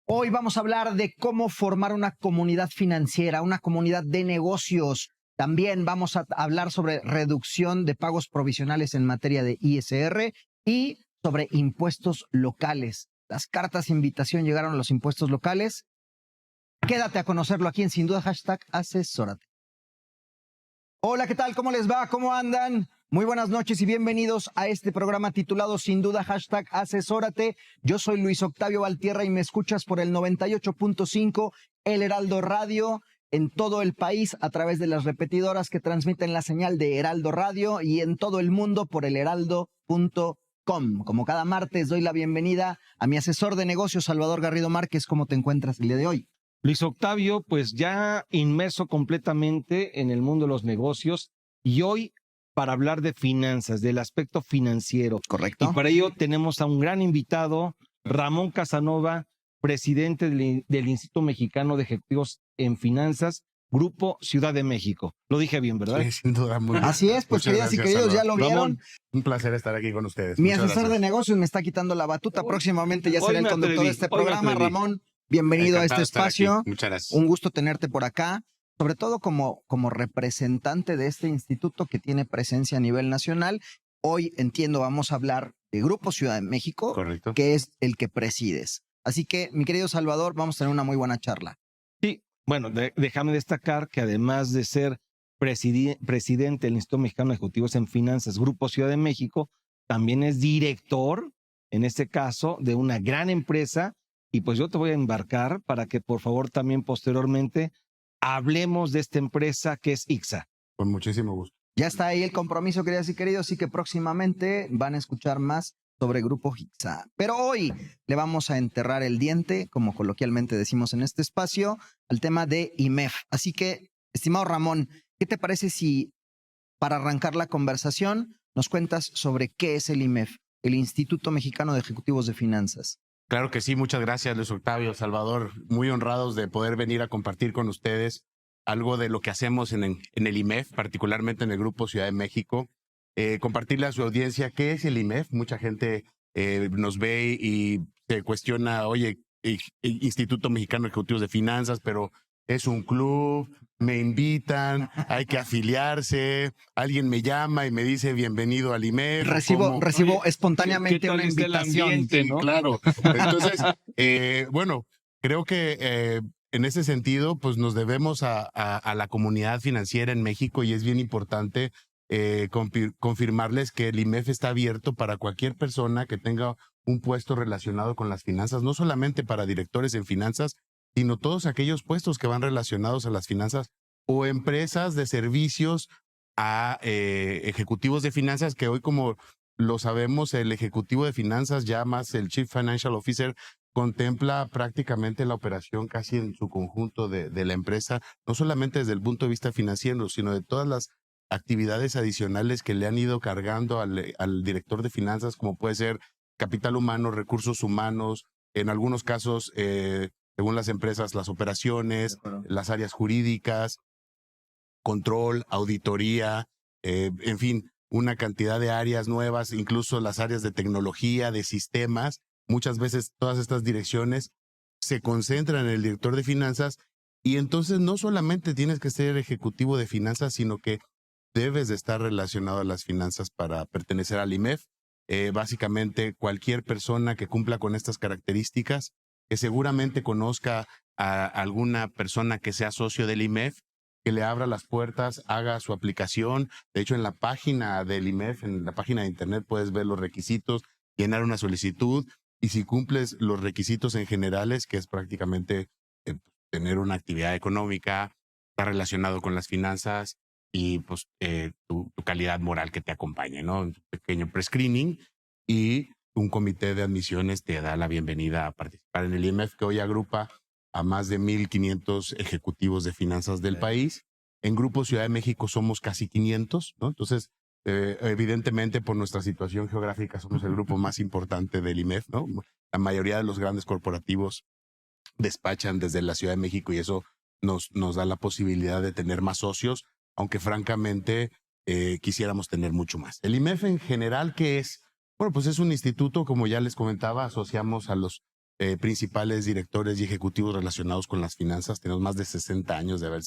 Hoy vamos a hablar de cómo formar una comunidad financiera, una comunidad de negocios. También vamos a hablar sobre reducción de pagos provisionales en materia de ISR y sobre impuestos locales. Las cartas de invitación llegaron a los impuestos locales. Quédate a conocerlo aquí en Sin Duda #asesórate. Hola, ¿qué tal? ¿Cómo les va? ¿Cómo andan? Muy buenas noches y bienvenidos a este programa titulado Sin Duda #asesórate. Yo soy Luis Octavio Valtierra y me escuchas por el 98.5 El Heraldo Radio en todo el país a través de las repetidoras que transmiten la señal de Heraldo Radio y en todo el mundo por elheraldo.com. Como cada martes doy la bienvenida a mi asesor de negocios, Salvador Garrido Márquez. ¿Cómo te encuentras el día de hoy? Luis Octavio, pues ya inmerso completamente en el mundo de los negocios y hoy para hablar de finanzas, del aspecto financiero. Correcto. Y para ello tenemos a un gran invitado, Ramón Casanova, presidente del Instituto Mexicano de Ejecutivos en Finanzas, Grupo Ciudad de México. Lo dije bien, ¿verdad? Sí, sin duda, muy bien. Así es, pues Muchas queridas y gracias, queridos, ya Salvador. lo vieron. Ramón, Un placer estar aquí con ustedes. Mi Muchas asesor gracias. de negocios me está quitando la batuta. Próximamente ya Hoy será el me conductor atreví, de este hoy me programa. atreví. Ramón, bienvenido a este Encantado de estar aquí. espacio. Muchas gracias. Un gusto tenerte por acá, sobre todo como representante de este instituto que tiene presencia a nivel nacional. Hoy, entiendo, vamos a hablar de Grupo Ciudad de México, Correcto. que es el que presides. Así que, mi querido Salvador, vamos a tener una muy buena charla. sí, bueno, déjame destacar que además de ser presidente del Instituto Mexicano de Ejecutivos en Finanzas, Grupo Ciudad de México, también es director, en este caso, de una gran empresa. Y pues yo te voy a embarcar para que por favor también posteriormente hablemos de esta empresa que es IXA. Con muchísimo gusto. Ya está ahí el compromiso, queridas y queridos, así que próximamente van a escuchar más sobre Grupo IXA. Pero hoy le vamos a enterrar el diente, como coloquialmente decimos en este espacio, al tema de IMEF. Así que, estimado Ramón, ¿qué te parece si para arrancar la conversación nos cuentas sobre qué es el IMEF, el Instituto Mexicano de Ejecutivos de Finanzas? Claro que sí, muchas gracias, Luis Octavio, Salvador. Muy honrados de poder venir a compartir con ustedes algo de lo que hacemos en el IMEF, particularmente en el Grupo Ciudad de México. Compartirle a su audiencia qué es el IMEF. Mucha gente nos ve y se cuestiona, oye, Instituto Mexicano de Ejecutivos de Finanzas, pero es un club, me invitan, hay que afiliarse, alguien me llama y me dice bienvenido al IMEF. Recibo espontáneamente una invitación. Sí, ¿no? Claro. Entonces, bueno, creo que en ese sentido, pues nos debemos a la comunidad financiera en México y es bien importante confirmarles que el IMEF está abierto para cualquier persona que tenga un puesto relacionado con las finanzas, no solamente para directores en finanzas, sino todos aquellos puestos que van relacionados a las finanzas o empresas de servicios a ejecutivos de finanzas, que hoy, como lo sabemos, el ejecutivo de finanzas, ya más el Chief Financial Officer, contempla prácticamente la operación casi en su conjunto de la empresa, no solamente desde el punto de vista financiero, sino de todas las actividades adicionales que le han ido cargando al director de finanzas, como puede ser capital humano, recursos humanos, en algunos casos, según las empresas, las operaciones, las áreas jurídicas, control, auditoría, en fin, una cantidad de áreas nuevas, incluso las áreas de tecnología, de sistemas. Muchas veces todas estas direcciones se concentran en el director de finanzas y entonces no solamente tienes que ser ejecutivo de finanzas, sino que debes de estar relacionado a las finanzas para pertenecer al IMEF. Básicamente cualquier persona que cumpla con estas características, que seguramente conozca a alguna persona que sea socio del IMEF, que le abra las puertas, haga su aplicación. De hecho, en la página del IMEF, en la página de internet, puedes ver los requisitos, llenar una solicitud y si cumples los requisitos en generales, que es prácticamente tener una actividad económica, estar relacionado con las finanzas y pues tu calidad moral que te acompañe, ¿no? Un pequeño pre-screening y un comité de admisiones te da la bienvenida a participar en el IMEF, que hoy agrupa a más de 1,500 ejecutivos de finanzas del país. En Grupo Ciudad de México somos casi 500, ¿no? Entonces, evidentemente, por nuestra situación geográfica, somos el grupo más importante del IMEF, ¿no? La mayoría de los grandes corporativos despachan desde la Ciudad de México y eso nos da la posibilidad de tener más socios, aunque francamente quisiéramos tener mucho más. El IMEF en general, ¿qué es? Bueno, pues es un instituto, como ya les comentaba, asociamos a los principales directores y ejecutivos relacionados con las finanzas. Tenemos más de 60 años de haber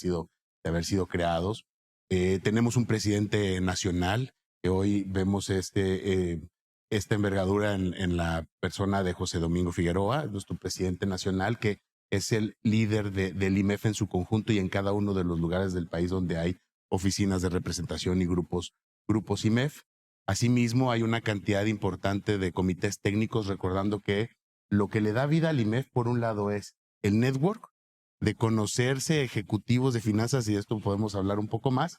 sido creados. Tenemos un presidente nacional, que hoy vemos esta envergadura en la persona de José Domingo Figueroa, nuestro presidente nacional, que es el líder del IMEF en su conjunto y en cada uno de los lugares del país donde hay oficinas de representación y grupos IMEF. Asimismo, hay una cantidad importante de comités técnicos, recordando que lo que le da vida al IMEF, por un lado, es el network de conocerse ejecutivos de finanzas, y de esto podemos hablar un poco más,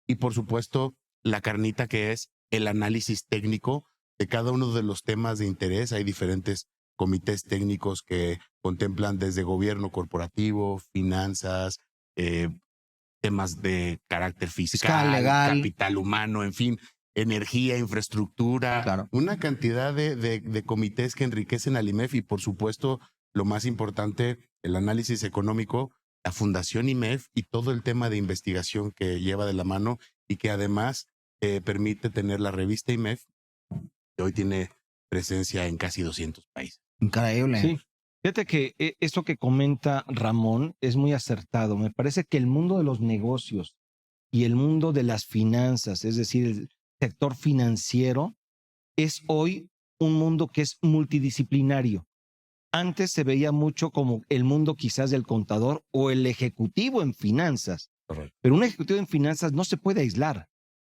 y por supuesto, la carnita, que es el análisis técnico de cada uno de los temas de interés. Hay diferentes comités técnicos que contemplan desde gobierno corporativo, finanzas, temas de carácter fiscal, legal, capital humano, en fin, energía, infraestructura, claro, una cantidad de comités que enriquecen al IMEF, y por supuesto, lo más importante, el análisis económico, la Fundación IMEF y todo el tema de investigación que lleva de la mano, y que además permite tener la revista IMEF, que hoy tiene presencia en casi 200 países. Increíble. Sí. Fíjate que esto que comenta Ramón es muy acertado. Me parece que el mundo de los negocios y el mundo de las finanzas, es decir, el sector financiero, es hoy un mundo que es multidisciplinario. Antes se veía mucho como el mundo quizás del contador o el ejecutivo en finanzas. Correcto. Pero un ejecutivo en finanzas no se puede aislar,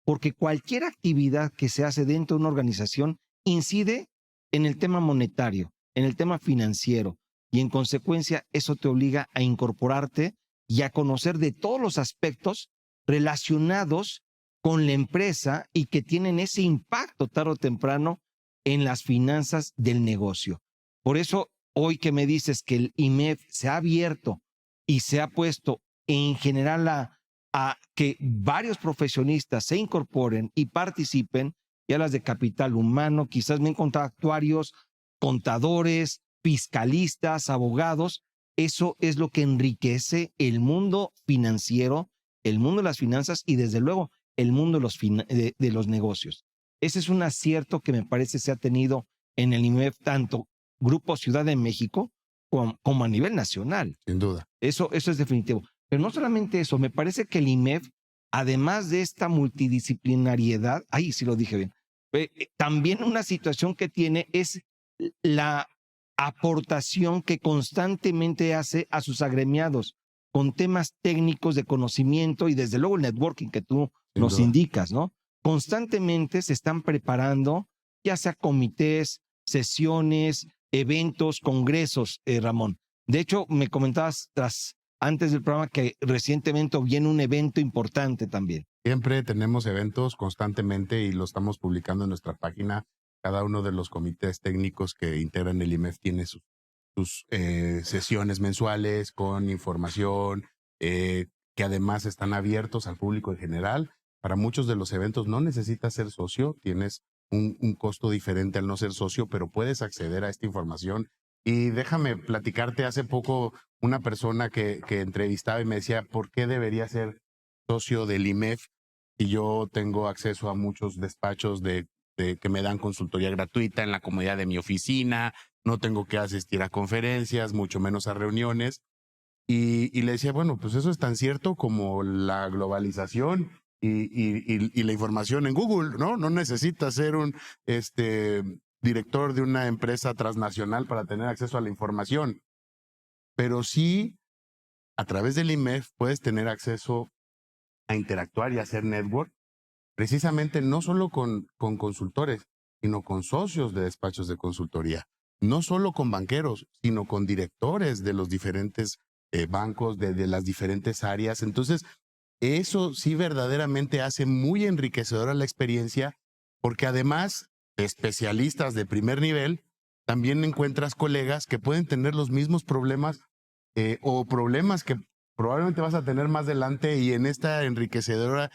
porque cualquier actividad que se hace dentro de una organización incide en el tema monetario, en el tema financiero, y en consecuencia eso te obliga a incorporarte y a conocer de todos los aspectos relacionados con la empresa y que tienen ese impacto tarde o temprano en las finanzas del negocio. Por eso, hoy que me dices que el IMEF se ha abierto y se ha puesto en general a que varios profesionistas se incorporen y participen, y hablas de capital humano, quizás me he encontrado actuarios, contadores, fiscalistas, abogados. Eso es lo que enriquece el mundo financiero, el mundo de las finanzas y desde luego el mundo de los negocios. Ese es un acierto que me parece se ha tenido en el IMEF, tanto Grupo Ciudad de México como a nivel nacional. Sin duda. Eso es definitivo. Pero no solamente eso, me parece que el IMEF, además de esta multidisciplinariedad, ahí sí lo dije bien, también una situación que tiene es la aportación que constantemente hace a sus agremiados con temas técnicos de conocimiento y desde luego el networking que tú nos indicas, ¿no? Constantemente se están preparando, ya sea comités, sesiones, eventos, congresos, Ramón. De hecho, me comentabas antes del programa que recientemente viene un evento importante también. Siempre tenemos eventos constantemente y lo estamos publicando en nuestra página. Cada uno de los comités técnicos que integran el IMEF tiene sus sesiones mensuales con información que además están abiertos al público en general. Para muchos de los eventos no necesitas ser socio, tienes un costo diferente al no ser socio, pero puedes acceder a esta información. Y déjame platicarte, hace poco una persona que entrevistaba y me decía, ¿por qué debería ser socio del IMEF? Y yo tengo acceso a muchos despachos que me dan consultoría gratuita en la comodidad de mi oficina, no tengo que asistir a conferencias, mucho menos a reuniones. Y le decía, bueno, pues eso es tan cierto como la globalización y la información en Google, ¿no? No necesitas ser un director de una empresa transnacional para tener acceso a la información. Pero sí, a través del IMEF puedes tener acceso a interactuar y hacer network, precisamente no solo con consultores, sino con socios de despachos de consultoría, no solo con banqueros, sino con directores de los diferentes bancos, de las diferentes áreas. Entonces, eso sí verdaderamente hace muy enriquecedora la experiencia, porque además de especialistas de primer nivel, también encuentras colegas que pueden tener los mismos problemas o problemas que probablemente vas a tener más adelante, y en esta enriquecedora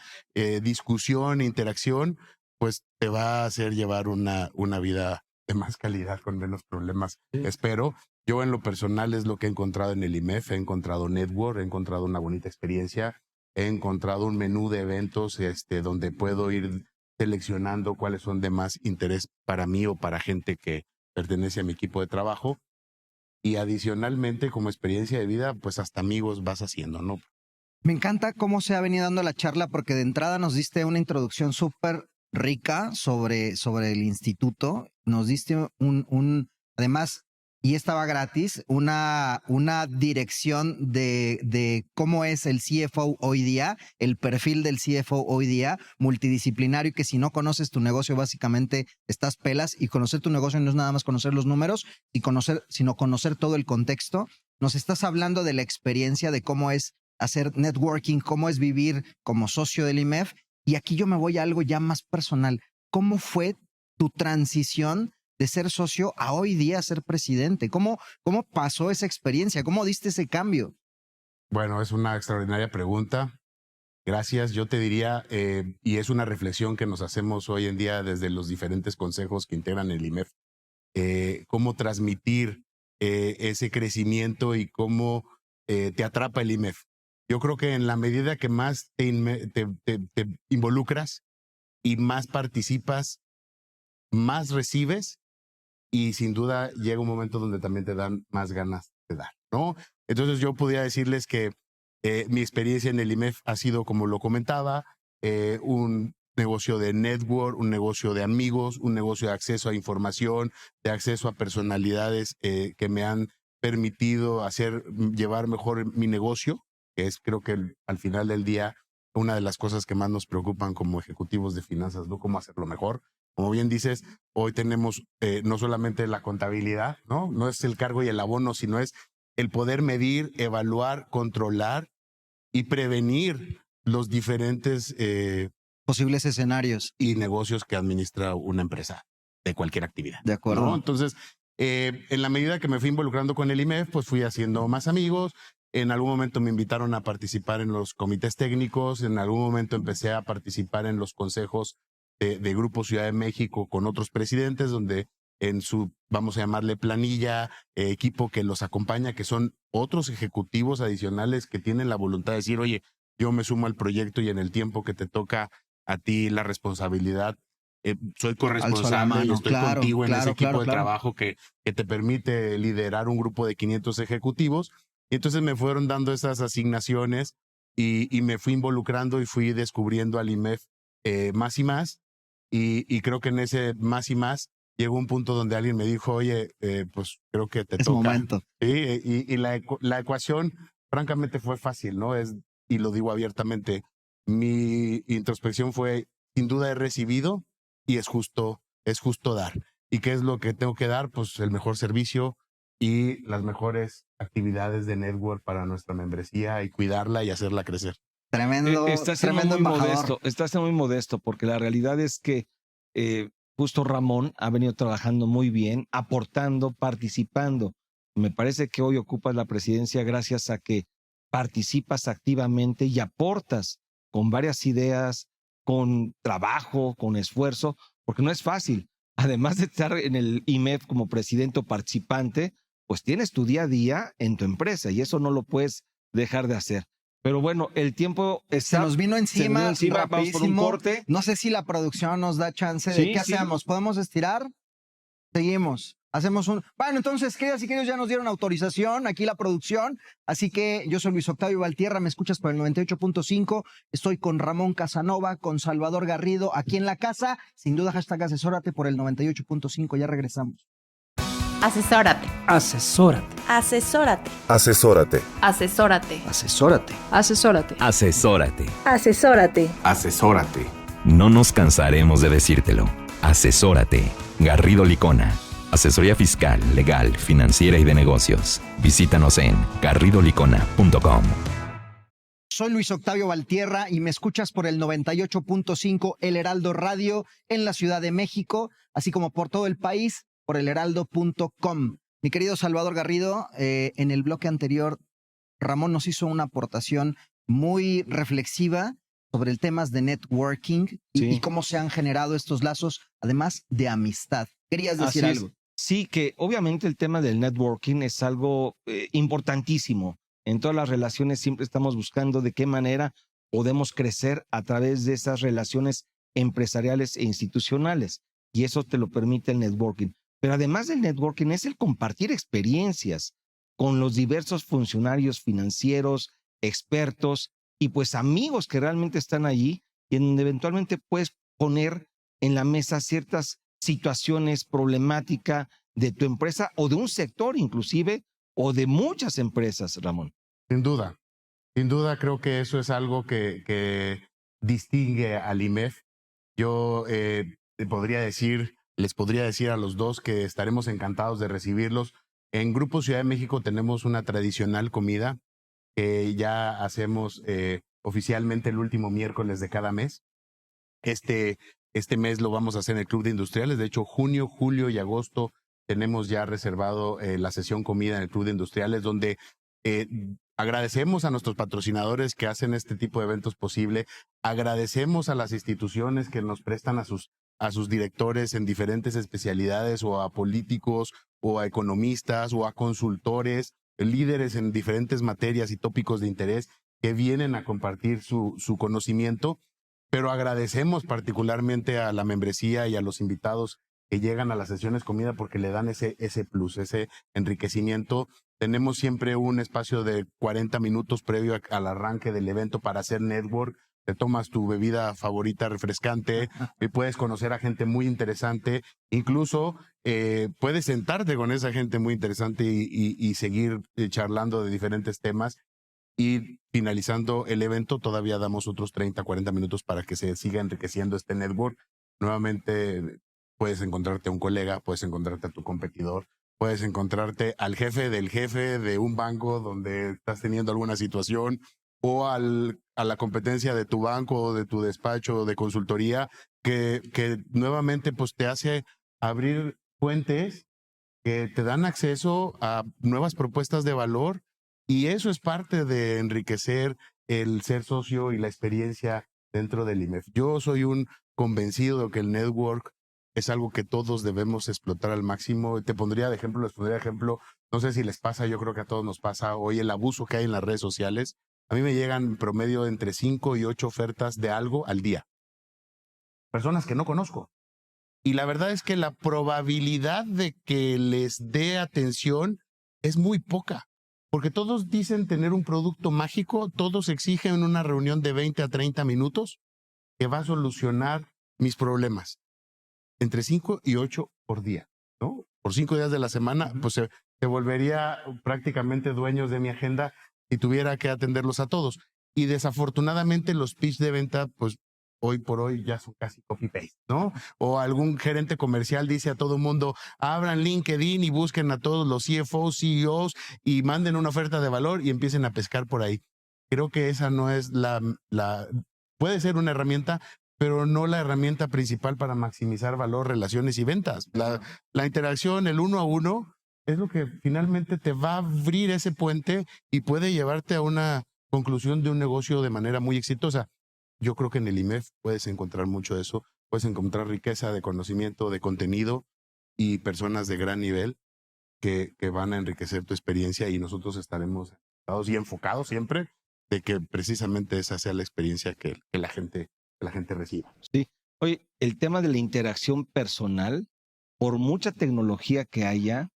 discusión, interacción, pues te va a hacer llevar una vida de más calidad con menos problemas. Sí. Espero. Yo en lo personal es lo que he encontrado en el IMEF, he encontrado network, he encontrado una bonita experiencia, he encontrado un menú de eventos donde puedo ir seleccionando cuáles son de más interés para mí o para gente que pertenece a mi equipo de trabajo. y adicionalmente como experiencia de vida, pues hasta amigos vas haciendo, ¿no? Me encanta cómo se ha venido dando la charla porque de entrada nos diste una introducción súper rica sobre el instituto. Nos diste además, y estaba gratis, una dirección de cómo es el CFO hoy día, el perfil del CFO hoy día, multidisciplinario, y que si no conoces tu negocio, básicamente estás pelas, y conocer tu negocio no es nada más conocer los números, sino conocer todo el contexto. Nos estás hablando de la experiencia, de cómo es hacer networking, cómo es vivir como socio del IMEF. Y aquí yo me voy a algo ya más personal. ¿Cómo fue tu transición de ser socio a hoy día ser presidente? ¿Cómo pasó esa experiencia? ¿Cómo diste ese cambio? Bueno, es una extraordinaria pregunta. Gracias. Yo te diría, y es una reflexión que nos hacemos hoy en día desde los diferentes consejos que integran el IMEF, cómo transmitir ese crecimiento y cómo te atrapa el IMEF. Yo creo que en la medida que más te involucras y más participas, más recibes, y sin duda llega un momento donde también te dan más ganas de dar, ¿no? Entonces yo podría decirles que mi experiencia en el IMEF ha sido, como lo comentaba, un negocio de network, un negocio de amigos, un negocio de acceso a información, de acceso a personalidades que me han permitido llevar mejor mi negocio, que es, creo que al final del día, una de las cosas que más nos preocupan como ejecutivos de finanzas, ¿no? Cómo hacerlo mejor. Como bien dices, hoy tenemos no solamente la contabilidad, ¿no? No es el cargo y el abono, sino es el poder medir, evaluar, controlar y prevenir los diferentes posibles escenarios y negocios que administra una empresa de cualquier actividad. De acuerdo. ¿No? Entonces, en la medida que me fui involucrando con el IMEF, pues fui haciendo más amigos. En algún momento me invitaron a participar en los comités técnicos. En algún momento empecé a participar en los consejos de Grupo Ciudad de México con otros presidentes, donde en su, vamos a llamarle planilla, equipo que los acompaña, que son otros ejecutivos adicionales que tienen la voluntad de decir, oye, yo me sumo al proyecto y en el tiempo que te toca a ti la responsabilidad, soy corresponsable y estoy contigo en ese equipo de trabajo que te permite liderar un grupo de 500 ejecutivos. Y entonces me fueron dando esas asignaciones y me fui involucrando y fui descubriendo al IMEF más y más. Y creo que en ese más y más llegó un punto donde alguien me dijo, oye, pues creo que te toca. Momento. Sí, y la ecuación, francamente, fue fácil, ¿no? Y lo digo abiertamente, mi introspección fue, sin duda he recibido y es justo dar. ¿Y qué es lo que tengo que dar? Pues el mejor servicio y las mejores actividades de network para nuestra membresía y cuidarla y hacerla crecer. Tremendo, tremendo embajador. Estás siendo muy modesto, porque la realidad es que justo Ramón ha venido trabajando muy bien, aportando, participando. Me parece que hoy ocupas la presidencia gracias a que participas activamente y aportas con varias ideas, con trabajo, con esfuerzo, porque no es fácil. Además de estar en el IMEF como presidente o participante, pues tienes tu día a día en tu empresa y eso no lo puedes dejar de hacer. Pero bueno, el tiempo se nos vino encima, vamos por un corte. No sé si la producción nos da chance de qué hacemos. ¿Podemos estirar? Seguimos. Hacemos un... Bueno, entonces, queridas y queridos, ya nos dieron autorización aquí la producción. Así que yo soy Luis Octavio Valtierra, me escuchas por el 98.5. Estoy con Ramón Casanova, con Salvador Garrido, aquí en la casa. Sin duda, hashtag asesórate por el 98.5. Ya regresamos. Asesórate. Asesórate. Asesórate. Asesórate. Asesórate. Asesórate. Asesórate. Asesórate. Asesórate. Asesórate. No nos cansaremos de decírtelo. Asesórate. Garrido Licona. Asesoría fiscal, legal, financiera y de negocios. Visítanos en garridolicona.com. Soy Luis Octavio Valtierra y me escuchas por el 98.5 El Heraldo Radio en la Ciudad de México, así como por todo el país por elheraldo.com. Mi querido Salvador Garrido, en el bloque anterior, Ramón nos hizo una aportación muy reflexiva sobre el tema de networking y cómo se han generado estos lazos, además de amistad. ¿Querías decir algo? Sí, que obviamente el tema del networking es algo importantísimo. En todas las relaciones siempre estamos buscando de qué manera podemos crecer a través de esas relaciones empresariales e institucionales. Y eso te lo permite el networking. Pero además del networking es el compartir experiencias con los diversos funcionarios financieros, expertos y pues amigos que realmente están allí y en donde eventualmente puedes poner en la mesa ciertas situaciones problemáticas de tu empresa o de un sector inclusive o de muchas empresas, Ramón. Sin duda creo que eso es algo que distingue al IMEF. Yo les podría decir a los dos que estaremos encantados de recibirlos. En Grupo Ciudad de México tenemos una tradicional comida que ya hacemos oficialmente el último miércoles de cada mes. Este mes lo vamos a hacer en el Club de Industriales. De hecho, junio, julio y agosto tenemos ya reservado la sesión comida en el Club de Industriales, donde agradecemos a nuestros patrocinadores que hacen este tipo de eventos posible. Agradecemos a las instituciones que nos prestan a sus directores en diferentes especialidades, o a políticos, o a economistas, o a consultores, líderes en diferentes materias y tópicos de interés que vienen a compartir su conocimiento. Pero agradecemos particularmente a la membresía y a los invitados que llegan a las sesiones comida porque le dan ese plus, ese enriquecimiento. Tenemos siempre un espacio de 40 minutos previo al arranque del evento para hacer network. Te tomas tu bebida favorita refrescante y puedes conocer a gente muy interesante. Incluso puedes sentarte con esa gente muy interesante y seguir charlando de diferentes temas. Y finalizando el evento, todavía damos otros 30, 40 minutos para que se siga enriqueciendo este network. Nuevamente, puedes encontrarte a un colega, puedes encontrarte a tu competidor, puedes encontrarte al jefe de un banco donde estás teniendo alguna situación, o a la competencia de tu banco o de tu despacho de consultoría, que nuevamente pues te hace abrir puentes que te dan acceso a nuevas propuestas de valor. Y eso es parte de enriquecer el ser socio y la experiencia dentro del IMEF. Yo soy un convencido de que el network es algo que todos debemos explotar al máximo. Les pondría de ejemplo, no sé si les pasa, yo creo que a todos nos pasa hoy el abuso que hay en las redes sociales. A mí me llegan en promedio entre 5 y 8 ofertas de algo al día. Personas que no conozco. Y la verdad es que la probabilidad de que les dé atención es muy poca. Porque todos dicen tener un producto mágico, todos exigen una reunión de 20 a 30 minutos que va a solucionar mis problemas. Entre 5 y 8 por día, ¿no? Por 5 días de la semana, pues se volvería prácticamente dueños de mi agenda si tuviera que atenderlos a todos. Y desafortunadamente los pitch de venta, pues hoy por hoy ya son casi copy-paste, ¿no? O algún gerente comercial dice a todo el mundo, abran LinkedIn y busquen a todos los CFOs, CEOs y manden una oferta de valor y empiecen a pescar por ahí. Creo que esa no es puede ser una herramienta, pero no la herramienta principal para maximizar valor, relaciones y ventas. La interacción, el uno a uno, es lo que finalmente te va a abrir ese puente y puede llevarte a una conclusión de un negocio de manera muy exitosa. Yo creo que en el IMEF puedes encontrar mucho de eso, puedes encontrar riqueza de conocimiento, de contenido y personas de gran nivel que van a enriquecer tu experiencia, y nosotros estaremos enfocados siempre de que precisamente esa sea la experiencia que la gente reciba. Sí. Oye, el tema de la interacción personal, por mucha tecnología que haya,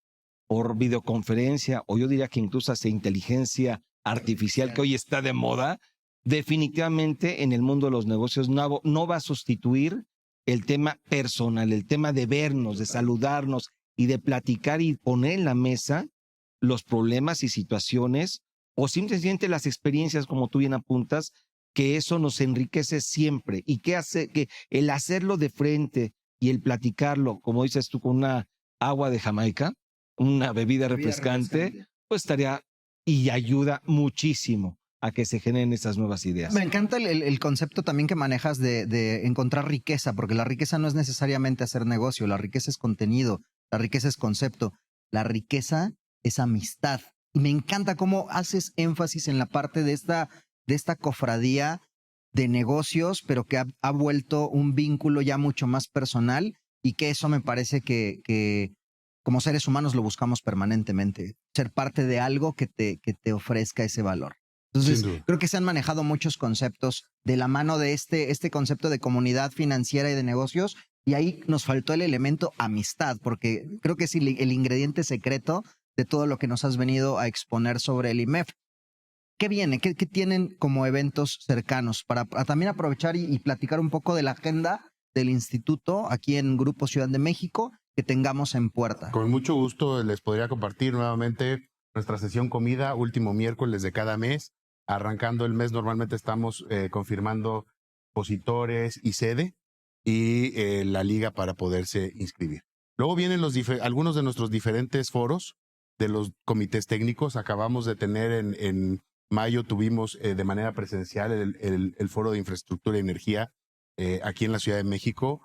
por videoconferencia, o yo diría que incluso hasta inteligencia artificial que hoy está de moda, definitivamente en el mundo de los negocios no va a sustituir el tema personal, el tema de vernos, de saludarnos y de platicar y poner en la mesa los problemas y situaciones, o simplemente las experiencias, como tú bien apuntas, que eso nos enriquece siempre, y que hace que el hacerlo de frente y el platicarlo, como dices tú, con una agua de Jamaica, una bebida refrescante, pues estaría y ayuda muchísimo a que se generen esas nuevas ideas. Me encanta el concepto también que manejas de encontrar riqueza, porque la riqueza no es necesariamente hacer negocio, la riqueza es contenido, la riqueza es concepto, la riqueza es amistad. Y me encanta cómo haces énfasis en la parte de esta cofradía de negocios, pero que ha vuelto un vínculo ya mucho más personal, y que eso me parece que como seres humanos lo buscamos permanentemente, ser parte de algo que te ofrezca ese valor. Entonces, creo que se han manejado muchos conceptos de la mano de este concepto de comunidad financiera y de negocios, Y ahí nos faltó el elemento amistad, porque creo que es el ingrediente secreto de todo lo que nos has venido a exponer sobre el IMEF. ¿Qué viene? ¿Qué tienen como eventos cercanos? Para también aprovechar y platicar un poco de la agenda del instituto aquí en Grupo Ciudad de México que tengamos en puerta. Con mucho gusto les podría compartir nuevamente nuestra sesión comida, último miércoles de cada mes. Arrancando el mes, normalmente estamos confirmando expositores y sede y la liga para poderse inscribir. Luego vienen algunos de nuestros diferentes foros de los comités técnicos. Acabamos de tener en mayo, tuvimos de manera presencial el foro de infraestructura y energía aquí en la Ciudad de México.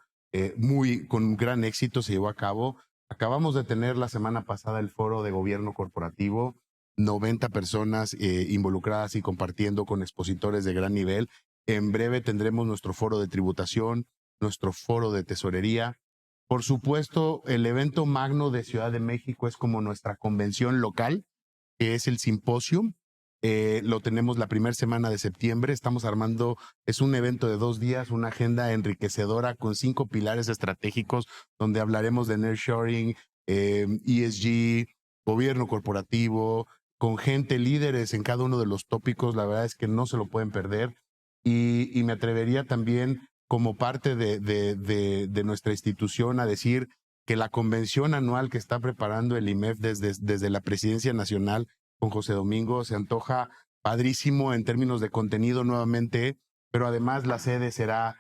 Con gran éxito se llevó a cabo. Acabamos de tener la semana pasada el foro de gobierno corporativo, 90 personas involucradas y compartiendo con expositores de gran nivel. En breve tendremos nuestro foro de tributación, nuestro foro de tesorería. Por supuesto, el evento magno de Ciudad de México es como nuestra convención local, que es el Simposium. Lo tenemos la primera semana de septiembre. Estamos armando, es un evento de 2 días, una agenda enriquecedora con 5 pilares estratégicos donde hablaremos de nearshoring, ESG, gobierno corporativo, con gente líderes en cada uno de los tópicos. La verdad es que no se lo pueden perder. Y me atrevería también como parte de nuestra institución a decir que la convención anual que está preparando el IMEF desde la Presidencia Nacional con José Domingo se antoja padrísimo en términos de contenido nuevamente, pero además la sede será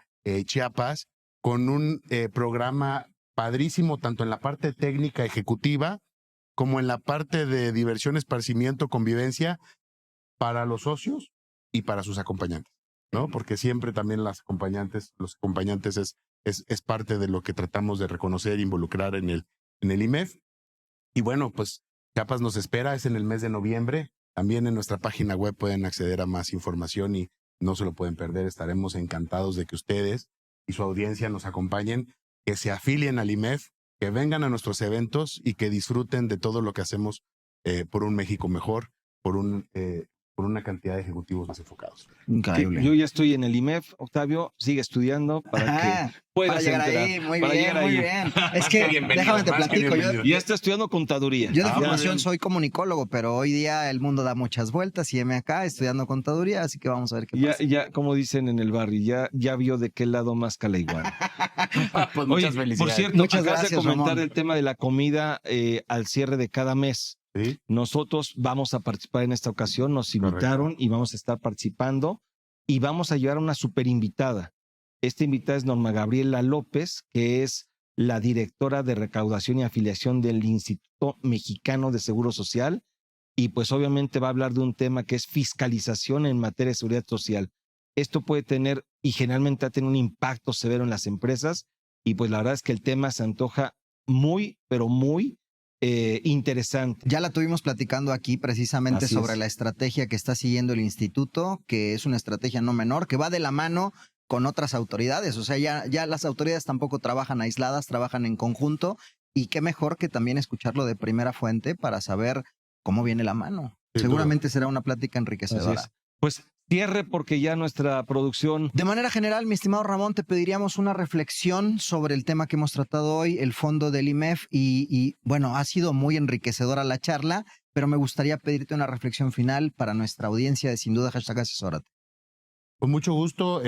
Chiapas, con un programa padrísimo tanto en la parte técnica ejecutiva como en la parte de diversión, esparcimiento, convivencia para los socios y para sus acompañantes, ¿no? Porque siempre también los acompañantes es parte de lo que tratamos de reconocer e involucrar en el IMEF. Y bueno, pues Chiapas nos espera, es en el mes de noviembre. También en nuestra página web pueden acceder a más información y no se lo pueden perder. Estaremos encantados de que ustedes y su audiencia nos acompañen, que se afilien al IMEF, que vengan a nuestros eventos y que disfruten de todo lo que hacemos por un México mejor, por una cantidad de ejecutivos más enfocados. Increíble. Yo ya estoy en el IMEF, Octavio, sigue estudiando para que puedas llegar entrar. ahí, muy para bien, llegar muy ahí. bien. Es que, déjame te platico, Ya está estudiando contaduría. yo de Ya. formación soy comunicólogo, pero hoy día el mundo da muchas vueltas y acá estudiando contaduría, así que vamos a ver qué pasa. Ya, como dicen en el barrio, ya vio de qué lado más cala igual. Pues Oye, muchas felicidades. por cierto, Muchas acabas gracias, de comentar Ramón. el tema de la comida al cierre de cada mes. ¿Sí? Nosotros vamos a participar en esta ocasión, nos invitaron y vamos a estar participando y vamos a llevar a una super invitada. Esta invitada es Norma Gabriela López, que es la directora de recaudación y afiliación del Instituto Mexicano de Seguro Social y pues obviamente va a hablar de un tema que es fiscalización en materia de seguridad social. Esto puede tener y generalmente ha tenido un impacto severo en las empresas y pues la verdad es que el tema se antoja muy, pero muy interesante. Ya la tuvimos platicando aquí precisamente Así sobre es. la estrategia que está siguiendo el instituto, que es una estrategia no menor, que va de la mano con otras autoridades. O sea, ya las autoridades tampoco trabajan aisladas, trabajan en conjunto y qué mejor que también escucharlo de primera fuente para saber cómo viene la mano. Sin Seguramente será una plática Así enriquecedora. es. Pues cierre porque ya nuestra producción... De manera general, mi estimado Ramón, te pediríamos una reflexión sobre el tema que hemos tratado hoy, el fondo del IMEF, y bueno, ha sido muy enriquecedora la charla, pero me gustaría pedirte una reflexión final para nuestra audiencia de Sin Duda #Asesórate. Con mucho gusto.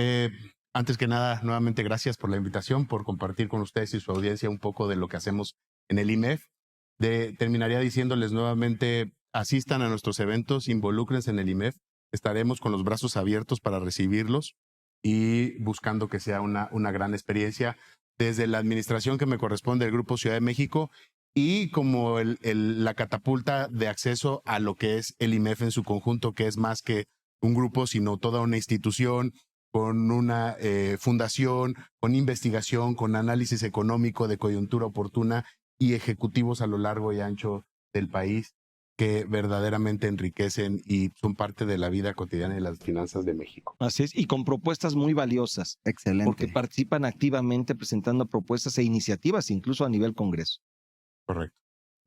Antes que nada, nuevamente gracias por la invitación, por compartir con ustedes y su audiencia un poco de lo que hacemos en el IMEF. Terminaría diciéndoles nuevamente, asistan a nuestros eventos, involúcrense en el IMEF. Estaremos con los brazos abiertos para recibirlos y buscando que sea una gran experiencia desde la administración que me corresponde del Grupo Ciudad de México y como la catapulta de acceso a lo que es el IMEF en su conjunto, que es más que un grupo, sino toda una institución con una fundación, con investigación, con análisis económico de coyuntura oportuna y ejecutivos a lo largo y ancho del país que verdaderamente enriquecen y son parte de la vida cotidiana de las finanzas de México. Así es, y con propuestas muy valiosas, Excelente. porque participan activamente presentando propuestas e iniciativas, incluso a nivel Congreso. Correcto.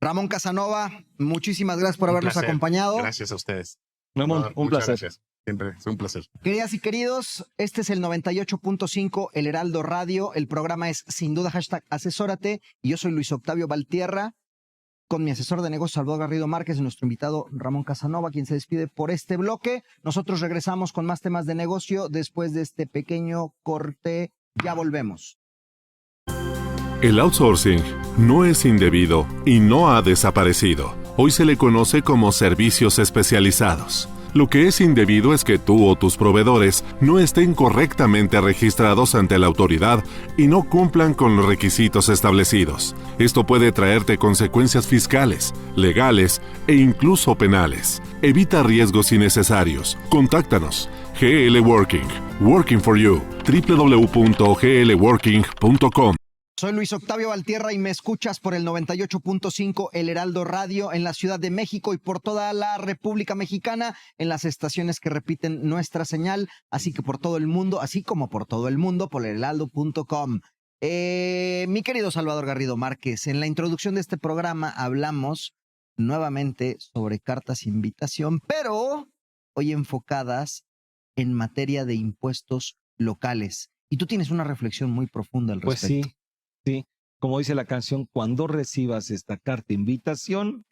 Ramón Casanova, muchísimas gracias por Un habernos placer. acompañado. Gracias a ustedes. Ramón, un Muchas placer. gracias. Siempre es un placer. Queridas y queridos, este es el 98.5 El Heraldo Radio. El programa es sin duda #asesórate y yo soy Luis Octavio Valtierra con mi asesor de negocios Salvador Garrido Márquez y nuestro invitado Ramón Casanova, quien se despide por este bloque. Nosotros regresamos con más temas de negocio después de este pequeño corte. Ya volvemos. El outsourcing no es indebido y no ha desaparecido. Hoy se le conoce como servicios especializados. Lo que es indebido es que tú o tus proveedores no estén correctamente registrados ante la autoridad y no cumplan con los requisitos establecidos. Esto puede traerte consecuencias fiscales, legales e incluso penales. Evita riesgos innecesarios. Contáctanos. GL Working. Working for you. www.glworking.com. Soy Luis Octavio Valtierra y me escuchas por el 98.5 El Heraldo Radio en la Ciudad de México y por toda la República Mexicana en las estaciones que repiten nuestra señal, así que por todo el mundo, así como por todo el mundo, por elheraldo.com. Mi querido Salvador Garrido Márquez, en la introducción de este programa hablamos nuevamente sobre cartas invitación, pero hoy enfocadas en materia de impuestos locales. Y tú tienes una reflexión muy profunda al respecto. Pues sí. Sí, como dice la canción, cuando recibas esta carta invitación,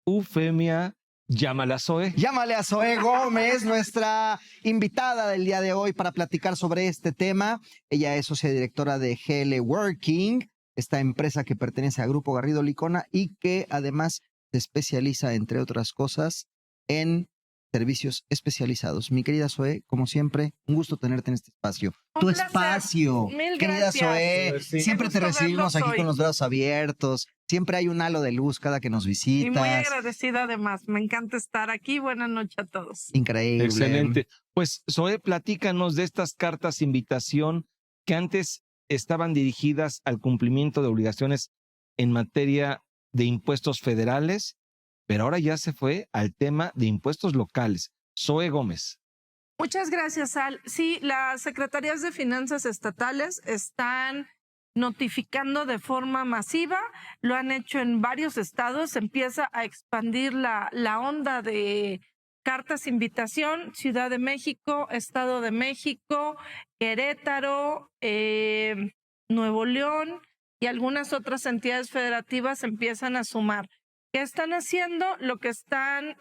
Eufemia, llámala a Zoe. Llámale a Zoe Gómez, nuestra invitada del día de hoy para platicar sobre este tema. Ella es socia directora de GL Working, esta empresa que pertenece a Grupo Garrido Licona y que además se especializa, entre otras cosas, en servicios especializados. Mi querida Zoe, como siempre, un gusto tenerte en este espacio. Tu placer. Espacio. Mil Querida gracias. Zoe, Sí. siempre te Qué gusto recibimos verlos aquí hoy. con los brazos abiertos. Siempre hay un halo de luz cada que nos Y visitas. muy agradecida además. Me encanta estar aquí. Buenas noches a todos. Increíble. Excelente. Pues Zoe, platícanos de estas cartas invitación que antes estaban dirigidas al cumplimiento de obligaciones en materia de impuestos federales, pero ahora ya se fue al tema de impuestos locales. Zoe Gómez. Muchas gracias, Al. Sí, las secretarías de finanzas estatales están notificando de forma masiva. Lo han hecho en varios estados. Se empieza a expandir la onda de cartas invitación. Ciudad de México, Estado de México, Querétaro, Nuevo León y algunas otras entidades federativas empiezan a sumar. ¿Qué están haciendo? Lo que están,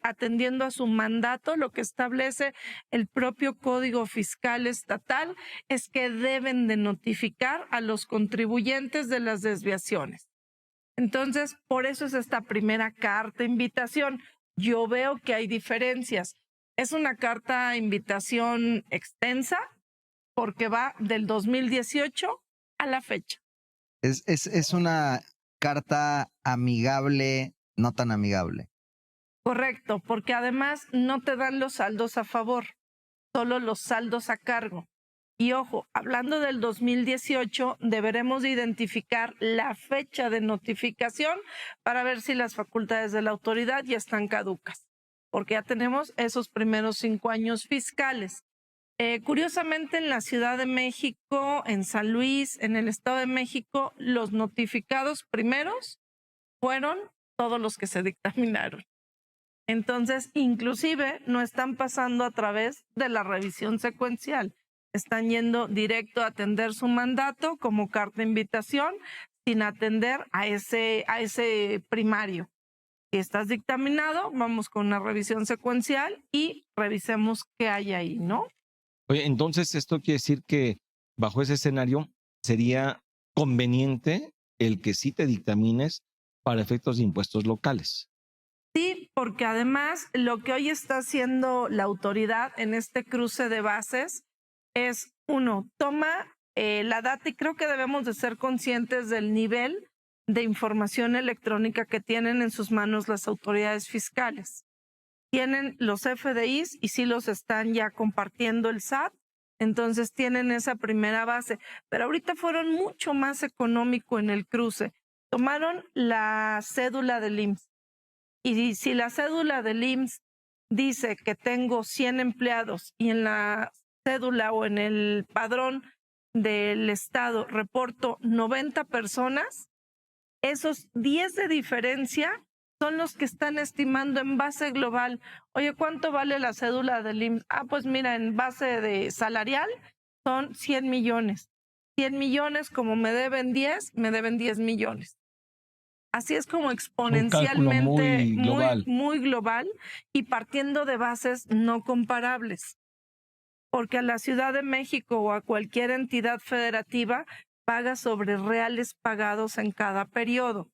atendiendo a su mandato, lo que establece el propio Código Fiscal Estatal es que deben de notificar a los contribuyentes de las desviaciones. Entonces, por eso es esta primera carta invitación. Yo veo que hay diferencias. Es una carta invitación extensa porque va del 2018 a la fecha. Es una carta amigable, no tan amigable. Correcto, porque además no te dan los saldos a favor, solo los saldos a cargo. Y ojo, hablando del 2018, deberemos de identificar la fecha de notificación para ver si las facultades de la autoridad ya están caducas, porque ya tenemos esos primeros 5 años fiscales. Curiosamente, en la Ciudad de México, en San Luis, en el Estado de México, los notificados primeros fueron todos los que se dictaminaron. Entonces, inclusive, no están pasando a través de la revisión secuencial. Están yendo directo a atender su mandato como carta de invitación sin atender a ese primario. Si estás dictaminado, vamos con una revisión secuencial y revisemos qué hay ahí, ¿no? Oye, entonces esto quiere decir que bajo ese escenario sería conveniente el que sí te dictamines para efectos de impuestos locales. Sí, porque además lo que hoy está haciendo la autoridad en este cruce de bases es, uno, toma la data y creo que debemos de ser conscientes del nivel de información electrónica que tienen en sus manos las autoridades fiscales. Tienen los FDIs y sí los están ya compartiendo el SAT, entonces tienen esa primera base, pero ahorita fueron mucho más económico en el cruce. Tomaron la cédula del IMSS y si la cédula del IMSS dice que tengo 100 empleados y en la cédula o en el padrón del Estado reporto 90 personas, esos 10 de diferencia son los que están estimando en base global. Oye, ¿cuánto vale la cédula del IMSS? Pues mira, en base de salarial son 100 millones. 100 millones, como me deben 10 millones. Así es como exponencialmente muy global y partiendo de bases no comparables. Porque a la Ciudad de México o a cualquier entidad federativa pagas sobre reales pagados en cada periodo.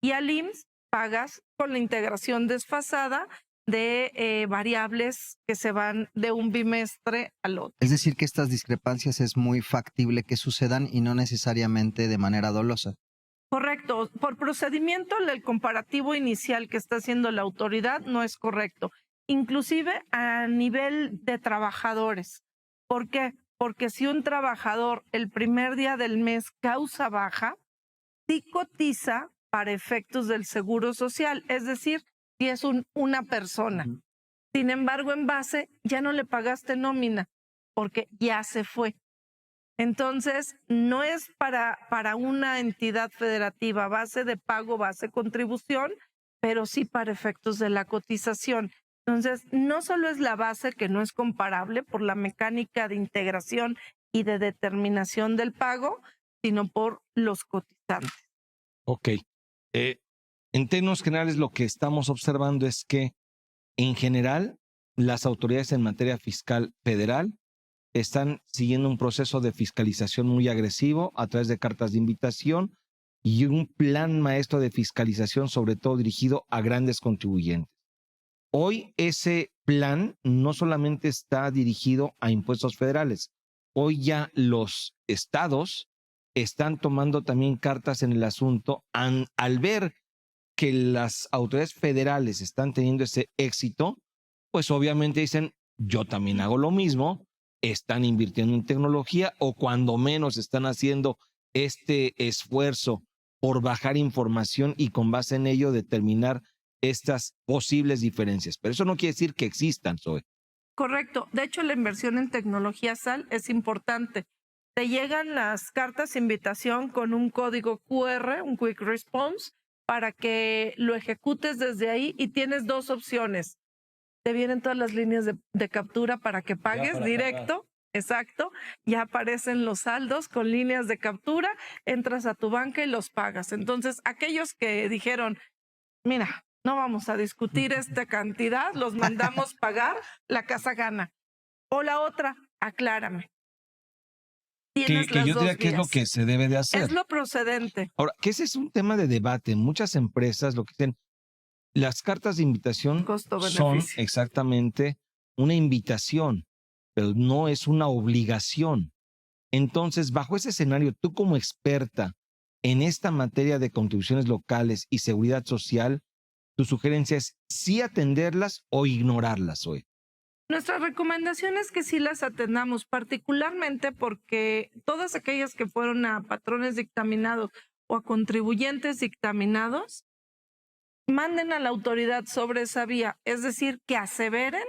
Y al IMSS pagas con la integración desfasada de variables que se van de un bimestre al otro. Es decir, que estas discrepancias es muy factible que sucedan y no necesariamente de manera dolosa. Correcto. Por procedimiento, el comparativo inicial que está haciendo la autoridad no es correcto. Inclusive a nivel de trabajadores. ¿Por qué? Porque si un trabajador el primer día del mes causa baja, sí cotiza para efectos del seguro social, es decir, si es una persona. Sin embargo, en base ya no le pagaste nómina porque ya se fue. Entonces, no es para una entidad federativa base de pago, base contribución, pero sí para efectos de la cotización. Entonces, no solo es la base que no es comparable por la mecánica de integración y de determinación del pago, sino por los cotizantes. Ok. En términos generales, lo que estamos observando es que, en general, las autoridades en materia fiscal federal están siguiendo un proceso de fiscalización muy agresivo a través de cartas de invitación y un plan maestro de fiscalización, sobre todo dirigido a grandes contribuyentes. Hoy ese plan no solamente está dirigido a impuestos federales, hoy ya los estados están tomando también cartas en el asunto al ver que las autoridades federales están teniendo ese éxito, pues obviamente dicen, yo también hago lo mismo, están invirtiendo en tecnología o cuando menos están haciendo este esfuerzo por bajar información y con base en ello determinar estas posibles diferencias. Pero eso no quiere decir que existan, Zoe. Correcto. De hecho, la inversión en tecnología SAL es importante. Te llegan las cartas de invitación con un código QR, un Quick Response, para que lo ejecutes desde ahí y tienes dos opciones. Te vienen todas las líneas de captura para que pagues directo. Exacto. Ya aparecen los saldos con líneas de captura, entras a tu banca y los pagas. Entonces, aquellos que dijeron, mira, no vamos a discutir esta cantidad, los mandamos pagar, la casa gana. O la otra, aclárame. Que yo diría que es lo que se debe de hacer. Es lo procedente. Ahora, que ese es un tema de debate. Muchas empresas lo que dicen, las cartas de invitación son exactamente una invitación, pero no es una obligación. Entonces, bajo ese escenario, tú como experta en esta materia de contribuciones locales y seguridad social, tu sugerencia es sí atenderlas o ignorarlas hoy. Nuestra recomendación es que sí las atendamos, particularmente porque todas aquellas que fueron a patrones dictaminados o a contribuyentes dictaminados, manden a la autoridad sobre esa vía, es decir, que aseveren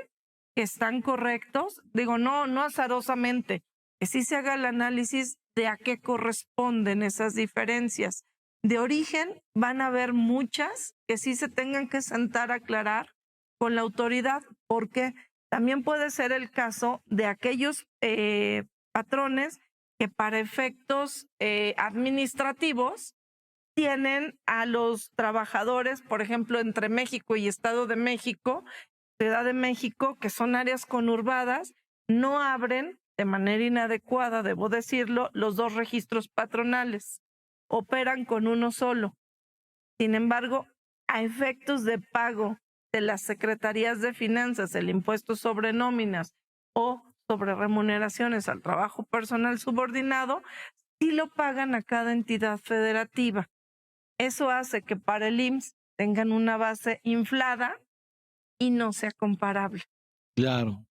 que están correctos, digo, no azarosamente, que sí se haga el análisis de a qué corresponden esas diferencias. De origen van a haber muchas que sí se tengan que sentar a aclarar con la autoridad, porque también puede ser el caso de aquellos patrones que para efectos administrativos tienen a los trabajadores, por ejemplo, entre México y Estado de México, Ciudad de México, que son áreas conurbadas, no abren de manera inadecuada, debo decirlo, los dos registros patronales. Operan con uno solo. Sin embargo, a efectos de pago de las secretarías de finanzas, el impuesto sobre nóminas o sobre remuneraciones al trabajo personal subordinado, sí lo pagan a cada entidad federativa. Eso hace que para el IMSS tengan una base inflada y no sea comparable. Claro.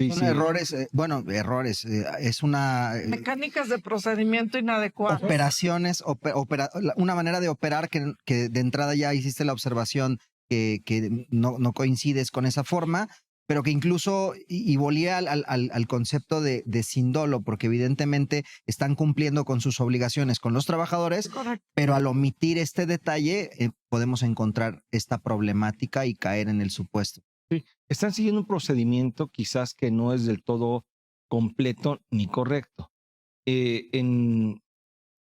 Sí, Son errores, es una... mecánicas de procedimiento inadecuadas. Operaciones, una manera de operar que de entrada ya hiciste la observación que no coincides con esa forma, pero que incluso, y volía al concepto de sin dolo, porque evidentemente están cumpliendo con sus obligaciones con los trabajadores, Correcto. pero al omitir este detalle podemos encontrar esta problemática y caer en el supuesto. Sí, están siguiendo un procedimiento quizás que no es del todo completo ni correcto. En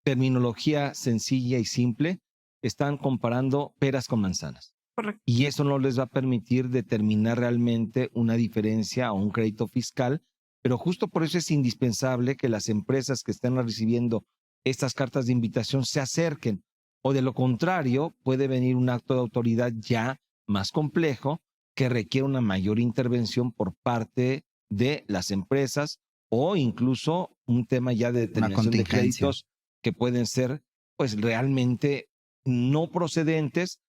terminología sencilla y simple, están comparando peras con manzanas. Correcto. Y eso no les va a permitir determinar realmente una diferencia o un crédito fiscal, pero justo por eso es indispensable que las empresas que están recibiendo estas cartas de invitación se acerquen, o de lo contrario puede venir un acto de autoridad ya más complejo que requiere una mayor intervención por parte de las empresas o incluso un tema ya de determinación de créditos que pueden ser pues realmente no procedentes,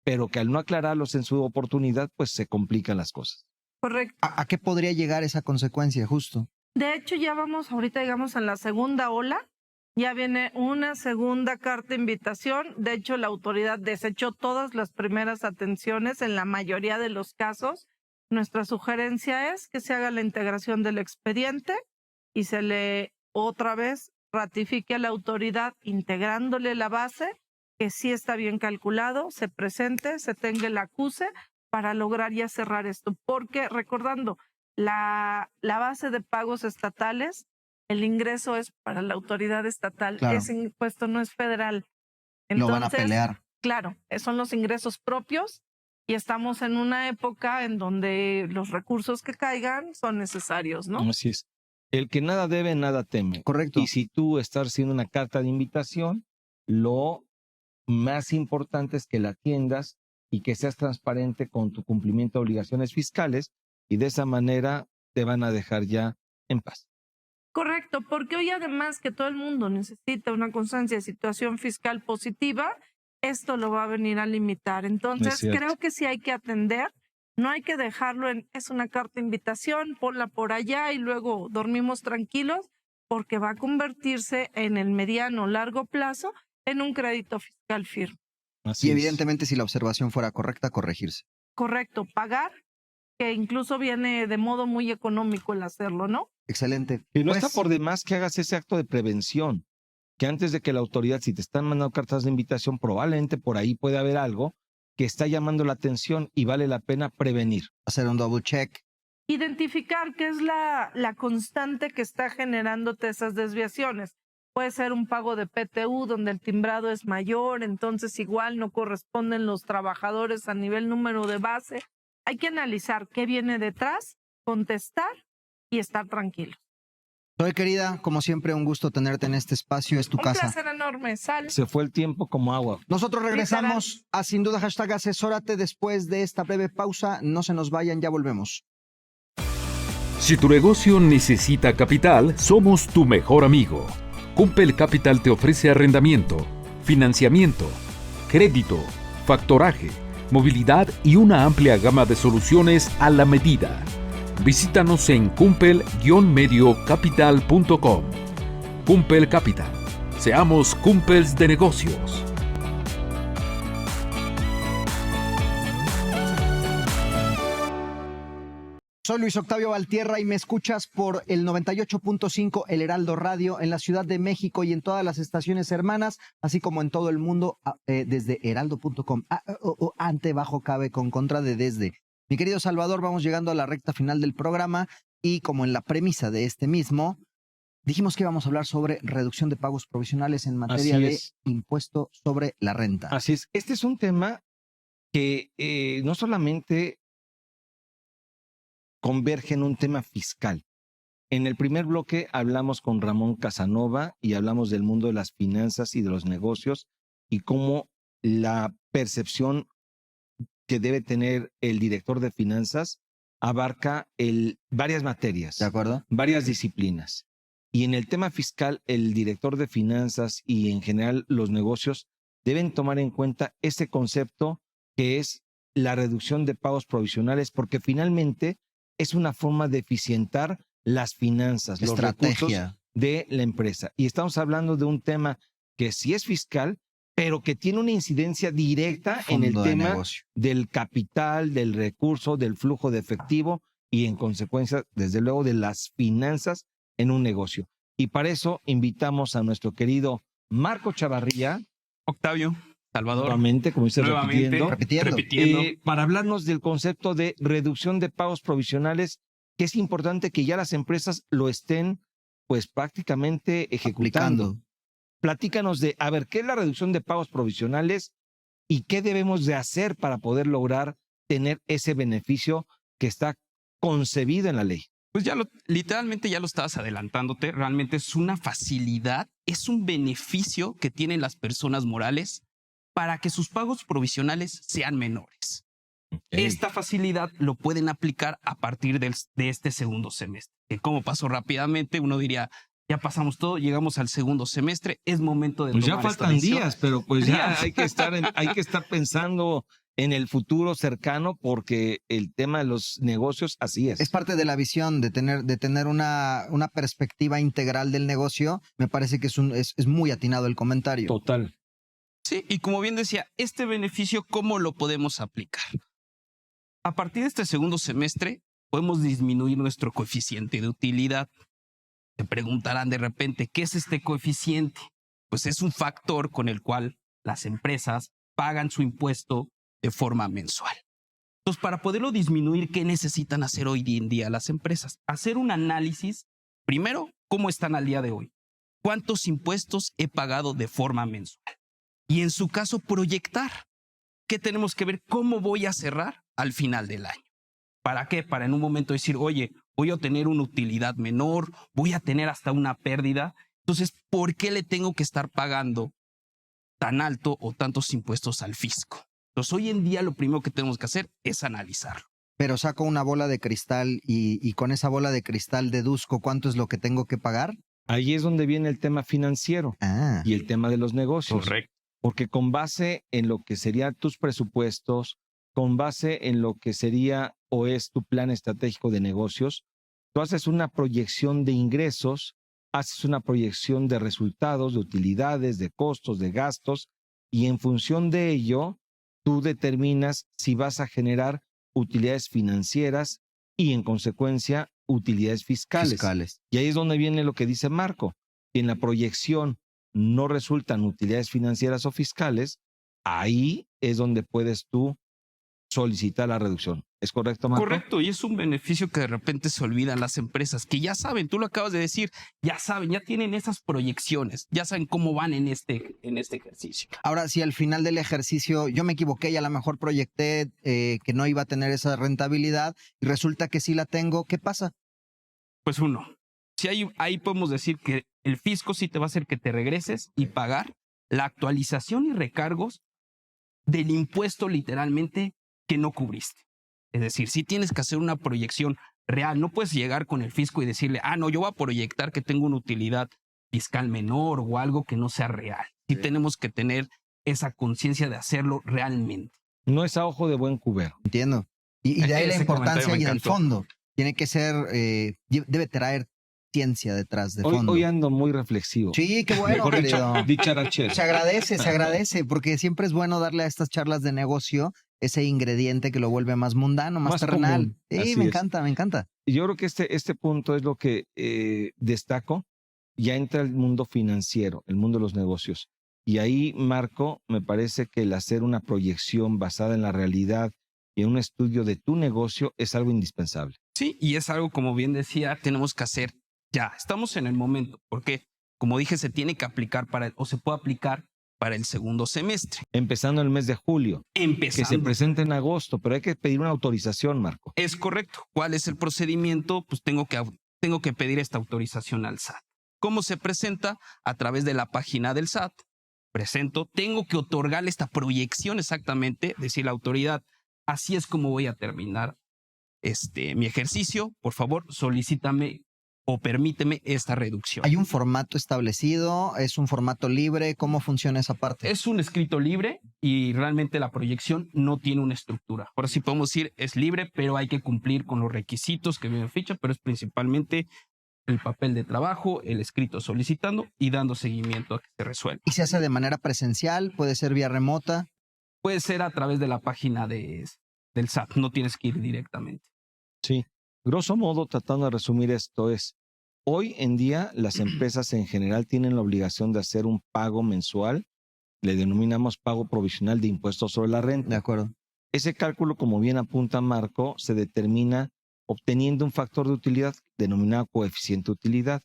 pero que al no aclararlos en su oportunidad, pues se complican las cosas. Correcto. ¿A qué podría llegar esa consecuencia justo? De hecho, ya vamos ahorita, digamos, en la segunda ola. Ya viene una segunda carta de invitación. De hecho, la autoridad desechó todas las primeras atenciones en la mayoría de los casos. Nuestra sugerencia es que se haga la integración del expediente y se le otra vez ratifique a la autoridad integrándole la base, que sí está bien calculado, se presente, se tenga el acuse para lograr ya cerrar esto. Porque recordando, la base de pagos estatales, el ingreso es para la autoridad estatal, Claro. ese impuesto no es federal. Lo van a pelear. Claro, son los ingresos propios y estamos en una época en donde los recursos que caigan son necesarios, ¿no? Así es. El que nada debe, nada teme. Correcto. Y si tú estás haciendo una carta de invitación, lo más importante es que la atiendas y que seas transparente con tu cumplimiento de obligaciones fiscales y de esa manera te van a dejar ya en paz. Correcto, porque hoy además que todo el mundo necesita una constancia de situación fiscal positiva, esto lo va a venir a limitar. Entonces, creo que sí hay que atender, no hay que dejarlo en, es una carta de invitación, ponla por allá y luego dormimos tranquilos, porque va a convertirse en el mediano o largo plazo en un crédito fiscal firme. Y evidentemente si la observación fuera correcta, corregirse. Correcto, pagar, que incluso viene de modo muy económico el hacerlo, ¿no? Excelente. Y no Pues, está por demás que hagas ese acto de prevención, que antes de que la autoridad, si te están mandando cartas de invitación, probablemente por ahí puede haber algo que está llamando la atención y vale la pena prevenir. hacer un double check. Identificar qué es la constante que está generándote esas desviaciones. Puede ser un pago de PTU donde el timbrado es mayor, entonces igual no corresponden los trabajadores a nivel número de base. Hay que analizar qué viene detrás, contestar y estar tranquilo. Soy querida, como siempre, un gusto tenerte en este espacio, es tu Un casa. placer enorme, Sal. Se fue el tiempo como agua. Nosotros regresamos a Sin Duda hashtag Asesórate después de esta breve pausa. No se nos vayan, ya volvemos. Si tu negocio necesita capital, somos tu mejor amigo. Cumpel Capital te ofrece arrendamiento, financiamiento, crédito, factoraje, movilidad y una amplia gama de soluciones a la medida. Visítanos en cumpel-mediocapital.com. Cumpel Capital. Seamos Cumpels de negocios. Soy Luis Octavio Valtierra y me escuchas por el 98.5 El Heraldo Radio en la Ciudad de México y en todas las estaciones hermanas, así como en todo el mundo desde heraldo.com. Ante, bajo, cabe, con, contra de, desde. Mi querido Salvador, vamos llegando a la recta final del programa y como en la premisa de este mismo, dijimos que íbamos a hablar sobre reducción de pagos provisionales en materia de impuesto sobre la renta. Así es. Este es un tema que no solamente converge en un tema fiscal. En el primer bloque hablamos con Ramón Casanova y hablamos del mundo de las finanzas y de los negocios y cómo la percepción que debe tener el director de finanzas abarca varias materias, ¿De acuerdo? varias disciplinas. Y en el tema fiscal, el director de finanzas y en general los negocios deben tomar en cuenta ese concepto que es la reducción de pagos provisionales, porque finalmente es una forma de eficientar las finanzas, los recursos de la empresa. Y estamos hablando de un tema que sí es fiscal, pero que tiene una incidencia directa en el tema del capital, del recurso, del flujo de efectivo y en consecuencia, desde luego, de las finanzas en un negocio. Y para eso invitamos a nuestro querido Marco Chavarría, Octavio, Salvador, nuevamente, como dice, nuevamente, repitiendo. Para hablarnos del concepto de reducción de pagos provisionales, que es importante que ya las empresas lo estén pues prácticamente ejecutando. Aplicando. Platícanos de, a ver, ¿qué es la reducción de pagos provisionales y qué debemos de hacer para poder lograr tener ese beneficio que está concebido en la ley? Pues literalmente ya lo estabas adelantándote, realmente es una facilidad, es un beneficio que tienen las personas morales para que sus pagos provisionales sean menores. Esta facilidad lo pueden aplicar a partir de este segundo semestre. Que como pasó rápidamente, uno diría, ya pasamos todo, llegamos al segundo semestre, es momento de pues tomar ya esta faltan decisión. días, pero pues ya hay que estar pensando en el futuro cercano, porque el tema de los negocios así es. Es parte de la visión de tener una perspectiva integral del negocio. Me parece que es muy atinado el comentario. Total. Sí, y como bien decía, este beneficio, ¿cómo lo podemos aplicar? A partir de este segundo semestre, podemos disminuir nuestro coeficiente de utilidad. Te preguntarán de repente, ¿qué es este coeficiente? Pues es un factor con el cual las empresas pagan su impuesto de forma mensual. Entonces, para poderlo disminuir, ¿qué necesitan hacer hoy en día las empresas? Hacer un análisis, primero, ¿cómo están al día de hoy? ¿Cuántos impuestos he pagado de forma mensual? Y en su caso, proyectar. ¿Qué tenemos que ver? ¿Cómo voy a cerrar al final del año? ¿Para qué? Para en un momento decir, oye, voy a tener una utilidad menor, voy a tener hasta una pérdida. Entonces, ¿por qué le tengo que estar pagando tan alto o tantos impuestos al fisco? Entonces, hoy en día lo primero que tenemos que hacer es analizarlo. Pero saco una bola de cristal y con esa bola de cristal deduzco cuánto es lo que tengo que pagar. Ahí es donde viene el tema financiero y el tema de los negocios. Correcto. Porque con base en lo que serían tus presupuestos, con base en lo que sería o es tu plan estratégico de negocios, tú haces una proyección de ingresos, haces una proyección de resultados, de utilidades, de costos, de gastos, y en función de ello, tú determinas si vas a generar utilidades financieras y, en consecuencia, utilidades fiscales. Y ahí es donde viene lo que dice Marco. Si en la proyección no resultan utilidades financieras o fiscales, ahí es donde puedes tú solicitar la reducción. ¿Es correcto, Marco? Correcto, y es un beneficio que de repente se olvidan las empresas, que ya saben, tú lo acabas de decir, ya saben, ya tienen esas proyecciones, ya saben cómo van en este ejercicio. Ahora, si al final del ejercicio yo me equivoqué y a lo mejor proyecté que no iba a tener esa rentabilidad y resulta que sí la tengo, ¿qué pasa? Pues si ahí podemos decir que el fisco sí te va a hacer que te regreses y pagar la actualización y recargos del impuesto literalmente que no cubriste. Es decir, si tienes que hacer una proyección real, no puedes llegar con el fisco y decirle, no, yo voy a proyectar que tengo una utilidad fiscal menor o algo que no sea real. Sí tenemos que tener esa conciencia de hacerlo realmente. No es a ojo de buen cubero. Entiendo. Y de ahí la Ese importancia comentario me y el encantó. fondo. Tiene que ser, debe traer ciencia detrás de fondo. Hoy ando muy reflexivo. Sí, qué bueno, querido. Dicharachero. Se agradece, porque siempre es bueno darle a estas charlas de negocio ese ingrediente que lo vuelve más mundano, más terrenal. común. Sí, Así me es. encanta, me encanta. Y yo creo que este punto es lo que destaco. Ya entra el mundo financiero, el mundo de los negocios. Y ahí, Marco, me parece que el hacer una proyección basada en la realidad y en un estudio de tu negocio es algo indispensable. Sí, y es algo, como bien decía, tenemos que hacer ya. Estamos en el momento, porque, como dije, se tiene que aplicar o se puede aplicar para el segundo semestre. Empezando el mes de julio. Que se presenta en agosto, pero hay que pedir una autorización, Marco. Es correcto. ¿Cuál es el procedimiento? Pues tengo que pedir esta autorización al SAT. ¿Cómo se presenta? A través de la página del SAT. Tengo que otorgarle esta proyección exactamente, decir la autoridad, así es como voy a terminar mi ejercicio, por favor, solicítame o permíteme esta reducción. ¿Hay un formato establecido? ¿Es un formato libre? ¿Cómo funciona esa parte? Es un escrito libre y realmente la proyección no tiene una estructura. Ahora sí podemos decir es libre, pero hay que cumplir con los requisitos que vienen en ficha, pero es principalmente el papel de trabajo, el escrito solicitando y dando seguimiento a que se resuelva. ¿Y se hace de manera presencial? ¿Puede ser vía remota? Puede ser a través de la página del SAT, no tienes que ir directamente. Sí. Grosso modo, tratando de resumir esto, es hoy en día las empresas en general tienen la obligación de hacer un pago mensual, le denominamos pago provisional de impuestos sobre la renta. De acuerdo. Ese cálculo, como bien apunta Marco, se determina obteniendo un factor de utilidad denominado coeficiente de utilidad.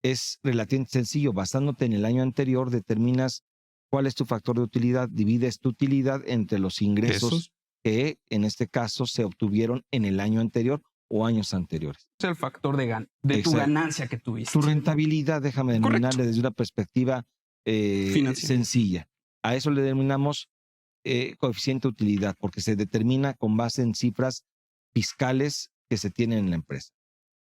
Es relativamente sencillo, basándote en el año anterior, determinas cuál es tu factor de utilidad, divides tu utilidad entre los ingresos que en este caso se obtuvieron en el año anterior o años anteriores. Es el factor de tu ganancia que tuviste. Tu rentabilidad, déjame denominarle desde una perspectiva sencilla. A eso le denominamos coeficiente de utilidad, porque se determina con base en cifras fiscales que se tienen en la empresa.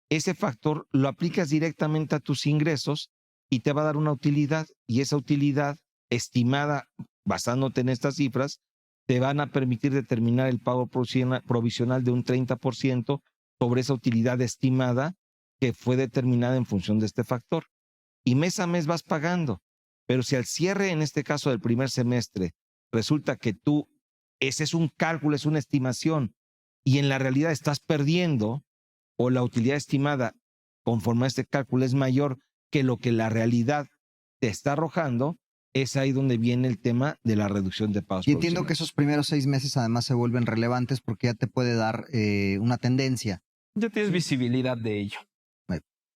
Ese factor lo aplicas directamente a tus ingresos y te va a dar una utilidad, y esa utilidad estimada basándote en estas cifras te van a permitir determinar el pago provisional de un 30% sobre esa utilidad estimada que fue determinada en función de este factor. Y mes a mes vas pagando. Pero si al cierre, en este caso del primer semestre, resulta que ese es un cálculo, es una estimación, y en la realidad estás perdiendo, o la utilidad estimada conforme a este cálculo es mayor que lo que la realidad te está arrojando, es ahí donde viene el tema de la reducción de pagos. Y entiendo que esos primeros 6 meses además se vuelven relevantes porque ya te puede dar una tendencia. Ya tienes visibilidad de ello.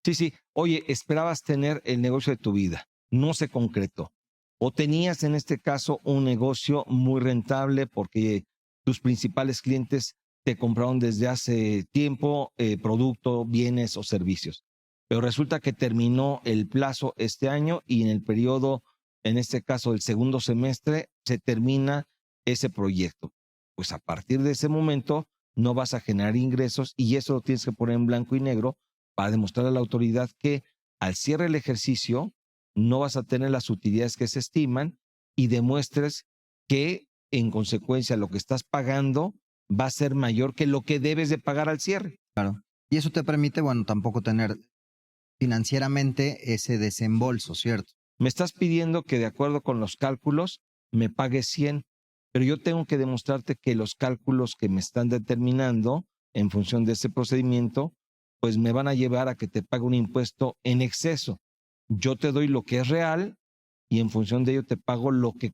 Sí. Oye, esperabas tener el negocio de tu vida, no se concretó. O tenías en este caso un negocio muy rentable porque tus principales clientes te compraron desde hace tiempo producto, bienes o servicios. Pero resulta que terminó el plazo este año y en el periodo, en este caso del segundo semestre, se termina ese proyecto. Pues a partir de ese momento no vas a generar ingresos y eso lo tienes que poner en blanco y negro para demostrar a la autoridad que al cierre del ejercicio no vas a tener las utilidades que se estiman y demuestres que en consecuencia lo que estás pagando va a ser mayor que lo que debes de pagar al cierre. Claro. Y eso te permite, bueno, tampoco tener financieramente ese desembolso, ¿cierto? Me estás pidiendo que de acuerdo con los cálculos me pagues 100, pero yo tengo que demostrarte que los cálculos que me están determinando en función de ese procedimiento, pues me van a llevar a que te pague un impuesto en exceso. Yo te doy lo que es real y en función de ello te pago lo que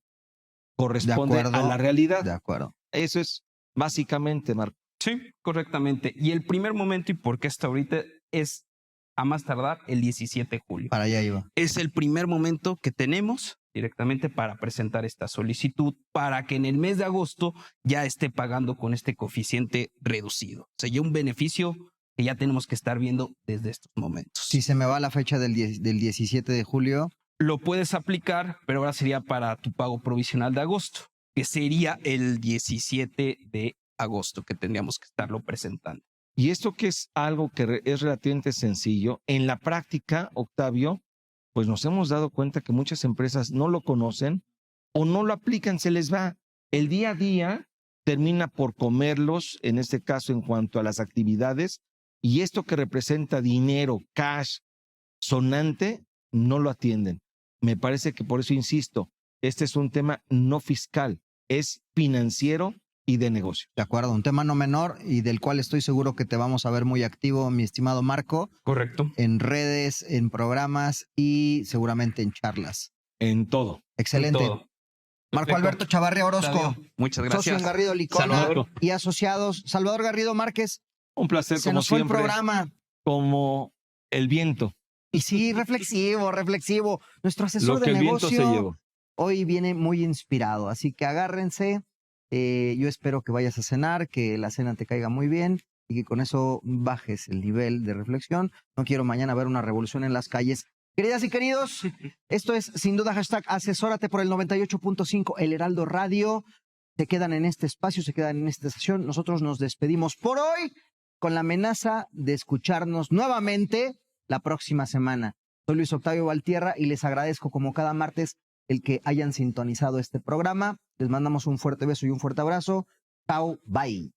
corresponde a la realidad. De acuerdo. Eso es básicamente, Marco. Sí, correctamente. Y el primer momento, y porque hasta ahorita, es a más tardar el 17 de julio. Para allá iba. Es el primer momento que tenemos directamente para presentar esta solicitud para que en el mes de agosto ya esté pagando con este coeficiente reducido. O sea, ya un beneficio que ya tenemos que estar viendo desde estos momentos. Si se me va la fecha del 17 de julio. Lo puedes aplicar, pero ahora sería para tu pago provisional de agosto, que sería el 17 de agosto que tendríamos que estarlo presentando. Y esto que es algo que es relativamente sencillo, en la práctica, Octavio, pues nos hemos dado cuenta que muchas empresas no lo conocen o no lo aplican, se les va. El día a día termina por comerlos, en este caso en cuanto a las actividades, y esto que representa dinero, cash, sonante, no lo atienden. Me parece que por eso insisto, este es un tema no fiscal, es financiero y de negocio. De acuerdo, un tema no menor y del cual estoy seguro que te vamos a ver muy activo, mi estimado Marco. Correcto. En redes, en programas y seguramente en charlas. En todo. Excelente. En todo. Marco Alberto Chavarría Orozco. Muchas gracias. Socio en Garrido Licona Salvador. y asociados. Salvador Garrido Márquez. Un placer, Se como nos fue el siempre. programa. Como el viento. Y sí, reflexivo. Nuestro asesor Lo que de el viento se negocio llevó. hoy viene muy inspirado, así que agárrense. Yo espero que vayas a cenar, que la cena te caiga muy bien y que con eso bajes el nivel de reflexión. No quiero mañana ver una revolución en las calles. Queridas y queridos, esto es sin duda hashtag asesórate por el 98.5 El Heraldo Radio. Se quedan en este espacio, se quedan en esta estación. Nosotros nos despedimos por hoy con la amenaza de escucharnos nuevamente la próxima semana. Soy Luis Octavio Valtierra y les agradezco como cada martes el que hayan sintonizado este programa. Les mandamos un fuerte beso y un fuerte abrazo. Chao, bye.